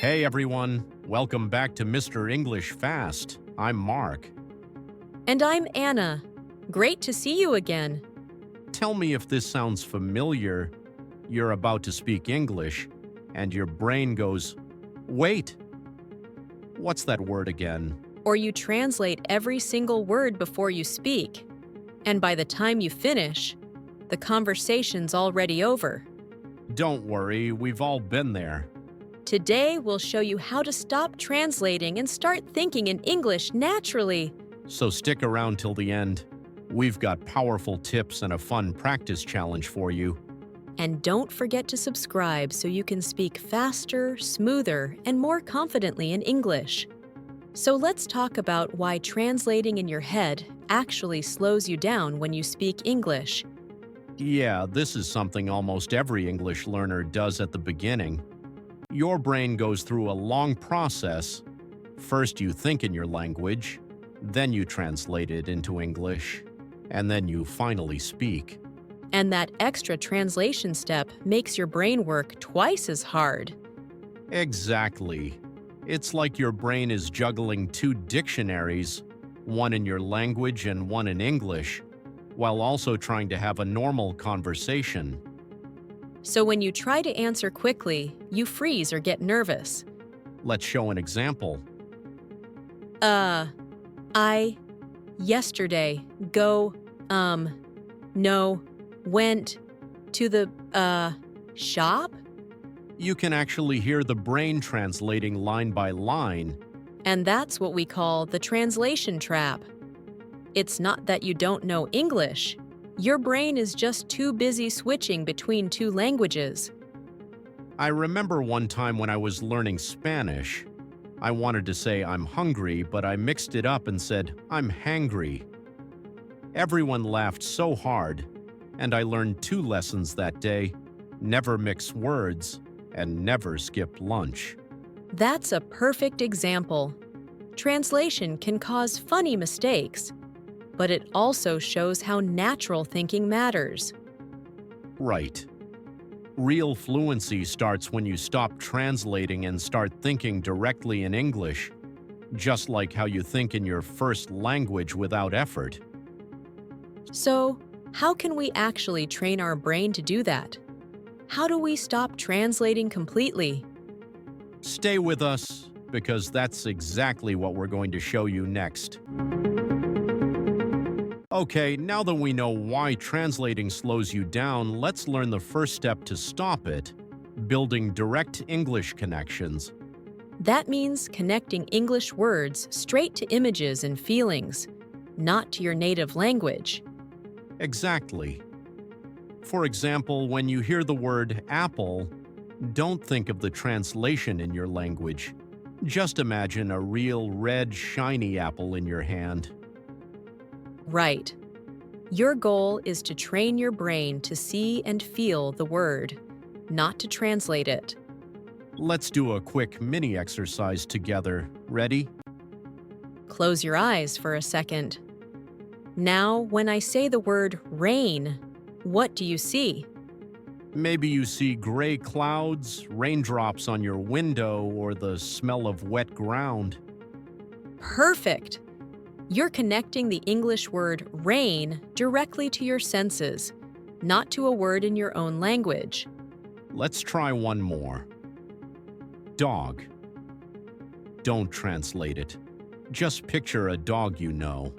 Hey everyone, welcome back to Mr. English Fast. I'm Mark. And I'm Anna. Great to see you again. Tell me if this sounds familiar. You're about to speak English, and your brain goes, wait, what's that word again? Or you translate every single word before you speak. And by the time you finish, the conversation's already over. Don't worry, we've all been there. Today, we'll show you how to stop translating and start thinking in English naturally. So stick around till the end. We've got powerful tips and a fun practice challenge for you. And don't forget to subscribe so you can speak faster, smoother, and more confidently in English. So let's talk about why translating in your head actually slows you down when you speak English. Yeah, this is something almost every English learner does at the beginning. Your brain goes through a long process. First you think in your language, then you translate it into English, and then you finally speak. And that extra translation step makes your brain work twice as hard. Exactly. It's like your brain is juggling two dictionaries, one in your language and one in English, while also trying to have a normal conversation. So when you try to answer quickly, you freeze or get nervous. Let's show an example. Yesterday, went to the, shop? You can actually hear the brain translating line by line. And that's what we call the translation trap. It's not that you don't know English. Your brain is just too busy switching between two languages. I remember one time when I was learning Spanish. I wanted to say I'm hungry, but I mixed it up and said I'm hangry. Everyone laughed so hard, and I learned two lessons that day: never mix words and never skip lunch. That's a perfect example. Translation can cause funny mistakes, but it also shows how natural thinking matters. Right. Real fluency starts when you stop translating and start thinking directly in English, just like how you think in your first language without effort. So, how can we actually train our brain to do that? How do we stop translating completely? Stay with us, because that's exactly what we're going to show you next. Okay, now that we know why translating slows you down, let's learn the first step to stop it: building direct English connections. That means connecting English words straight to images and feelings, not to your native language. Exactly. For example, when you hear the word apple, don't think of the translation in your language. Just imagine a real red, shiny apple in your hand. Right. Your goal is to train your brain to see and feel the word, not to translate it. Let's do a quick mini exercise together. Ready? Close your eyes for a second. Now, when I say the word rain, what do you see? Maybe you see gray clouds, raindrops on your window, or the smell of wet ground. Perfect! You're connecting the English word rain directly to your senses, not to a word in your own language. Let's try one more. Dog. Don't translate it. Just picture a dog you know.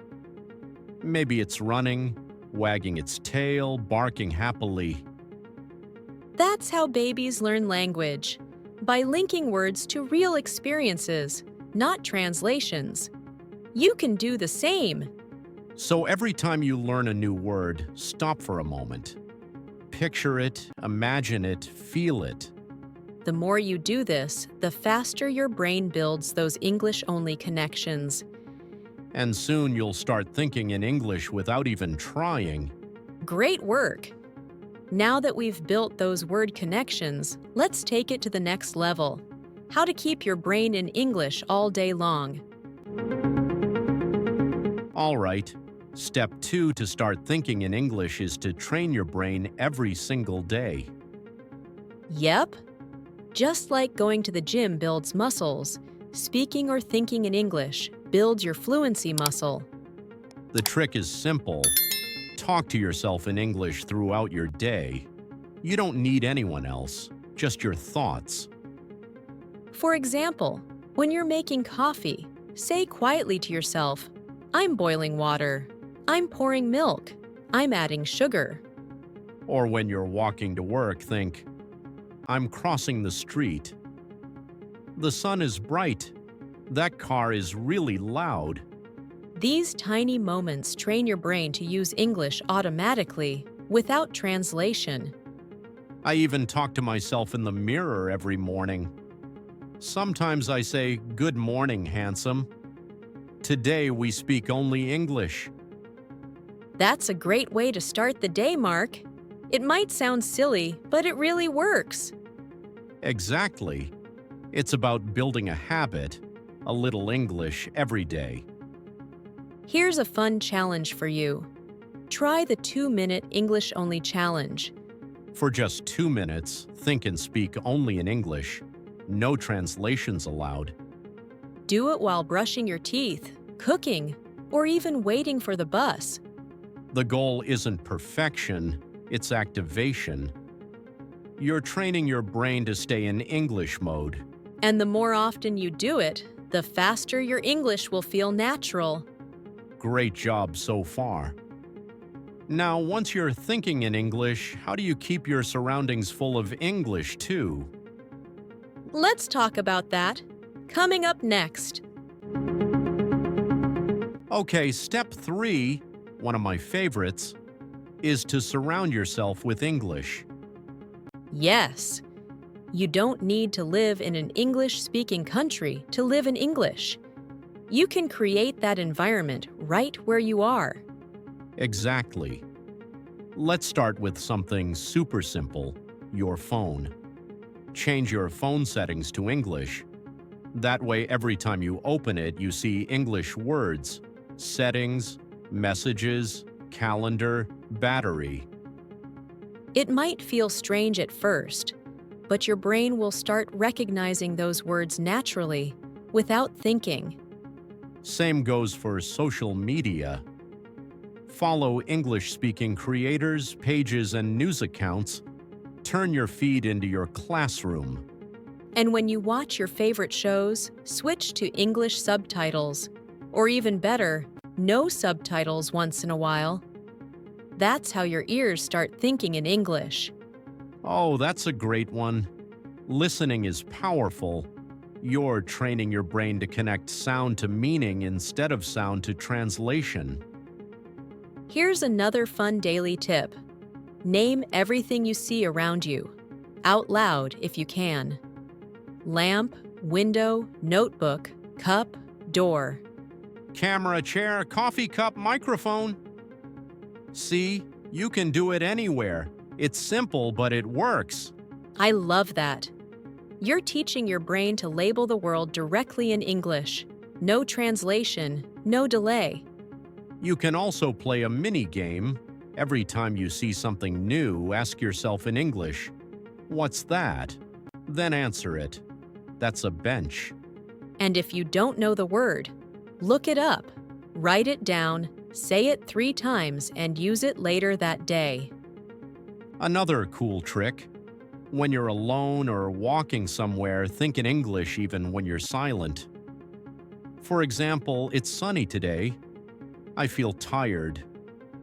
Maybe it's running, wagging its tail, barking happily. That's how babies learn language, by linking words to real experiences, not translations. You can do the same. So every time you learn a new word, stop for a moment. Picture it, imagine it, feel it. The more you do this, the faster your brain builds those English-only connections. And soon you'll start thinking in English without even trying. Great work! Now that we've built those word connections, let's take it to the next level. How to keep your brain in English all day long. All right. Step 2 to start thinking in English is to train your brain every single day. Yep. Just like going to the gym builds muscles, speaking or thinking in English builds your fluency muscle. The trick is simple. Talk to yourself in English throughout your day. You don't need anyone else, just your thoughts. For example, when you're making coffee, say quietly to yourself, "I'm boiling water. I'm pouring milk. I'm adding sugar." Or when you're walking to work, think, I'm crossing the street. The sun is bright. That car is really loud. These tiny moments train your brain to use English automatically, without translation. I even talk to myself in the mirror every morning. Sometimes I say, "Good morning, handsome." Today we speak only English. That's a great way to start the day, Mark. It might sound silly, but it really works. Exactly. It's about building a habit, a little English every day. Here's a fun challenge for you. Try the 2-minute English-only challenge. For just 2 minutes, think and speak only in English. No translations allowed. Do it while brushing your teeth, cooking, or even waiting for the bus. The goal isn't perfection, it's activation. You're training your brain to stay in English mode. And the more often you do it, the faster your English will feel natural. Great job so far. Now, once you're thinking in English, how do you keep your surroundings full of English too? Let's talk about that. Coming up next. Okay, step 3, one of my favorites, is to surround yourself with English. Yes. You don't need to live in an English-speaking country to live in English. You can create that environment right where you are. Exactly. Let's start with something super simple, your phone. Change your phone settings to English. That way, every time you open it, you see English words, settings, messages, calendar, battery. It might feel strange at first, but your brain will start recognizing those words naturally, without thinking. Same goes for social media. Follow English-speaking creators, pages, and news accounts. Turn your feed into your classroom. And when you watch your favorite shows, switch to English subtitles. Or even better, no subtitles once in a while. That's how your ears start thinking in English. Oh, that's a great one. Listening is powerful. You're training your brain to connect sound to meaning instead of sound to translation. Here's another fun daily tip. Name everything you see around you, out loud if you can. Lamp, window, notebook, cup, door. Camera, chair, coffee cup, microphone. See, you can do it anywhere. It's simple, but it works. I love that. You're teaching your brain to label the world directly in English. No translation, no delay. You can also play a mini game. Every time you see something new, ask yourself in English, "What's that?" Then answer it. That's a bench. And if you don't know the word, look it up, write it down, say it 3 times, and use it later that day. Another cool trick. When you're alone or walking somewhere, think in English even when you're silent. For example, it's sunny today. I feel tired.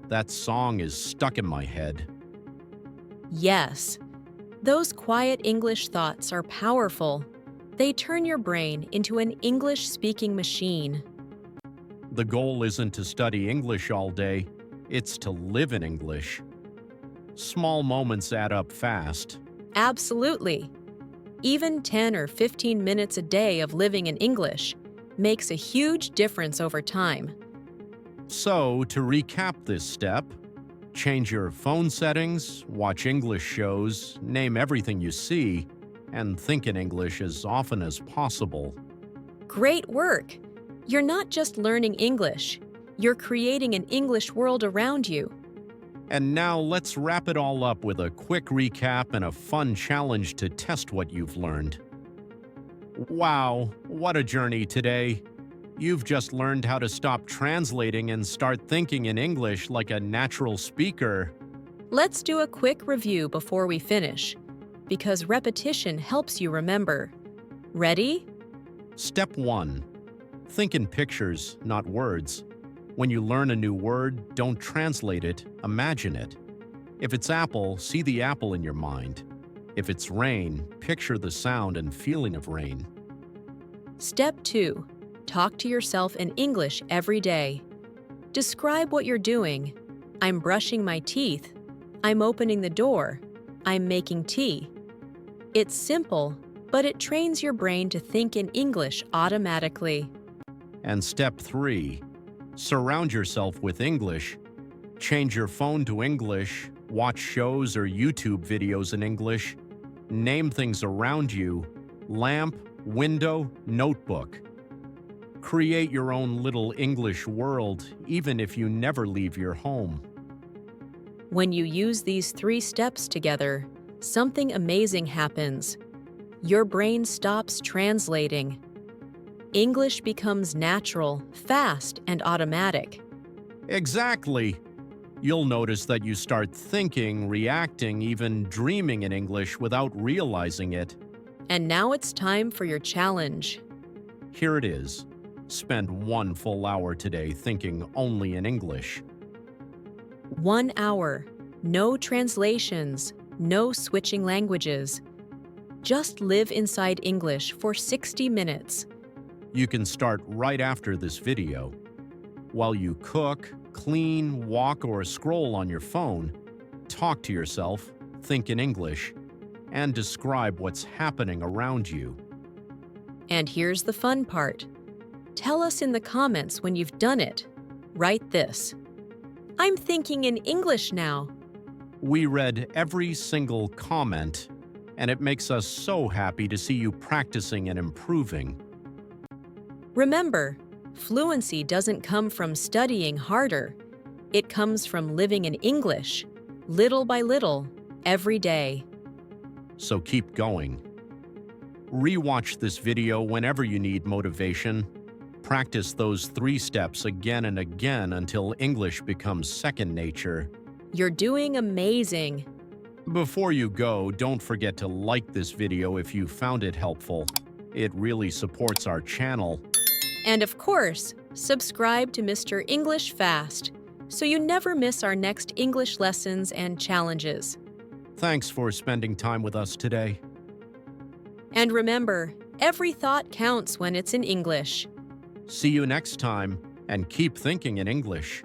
That song is stuck in my head. Yes, those quiet English thoughts are powerful. They turn your brain into an English-speaking machine. The goal isn't to study English all day, it's to live in English. Small moments add up fast. Absolutely. Even 10 or 15 minutes a day of living in English makes a huge difference over time. So, to recap this step, change your phone settings, watch English shows, name everything you see, and think in English as often as possible. Great work! You're not just learning English, you're creating an English world around you. And now let's wrap it all up with a quick recap and a fun challenge to test what you've learned. Wow, what a journey today! You've just learned how to stop translating and start thinking in English like a natural speaker. Let's do a quick review before we finish, because repetition helps you remember. Ready? Step 1. Think in pictures, not words. When you learn a new word, don't translate it, imagine it. If it's apple, see the apple in your mind. If it's rain, picture the sound and feeling of rain. Step 2. Talk to yourself in English every day. Describe what you're doing. I'm brushing my teeth. I'm opening the door. I'm making tea. It's simple, but it trains your brain to think in English automatically. And step 3. Surround yourself with English. Change your phone to English, watch shows or YouTube videos in English, name things around you, lamp, window, notebook. Create your own little English world, even if you never leave your home. When you use these 3 steps together, something amazing happens. Your brain stops translating. English becomes natural, fast, and automatic. Exactly. You'll notice that you start thinking, reacting, even dreaming in English without realizing it. And now it's time for your challenge. Here it is. Spend 1 full hour today thinking only in English. 1 hour. No translations, no switching languages. Just live inside English for 60 minutes. You can start right after this video. While you cook, clean, walk, or scroll on your phone, talk to yourself, think in English, and describe what's happening around you. And here's the fun part. Tell us in the comments when you've done it. Write this: I'm thinking in English now. We read every single comment, and it makes us so happy to see you practicing and improving. Remember, fluency doesn't come from studying harder. It comes from living in English, little by little, every day. So keep going. Rewatch this video whenever you need motivation. Practice those 3 steps again and again until English becomes second nature. You're doing amazing. Before you go, don't forget to like this video if you found it helpful. It really supports our channel. And of course, subscribe to Mr. English Fast so you never miss our next English lessons and challenges. Thanks for spending time with us today. And remember, every thought counts when it's in English. See you next time, and keep thinking in English.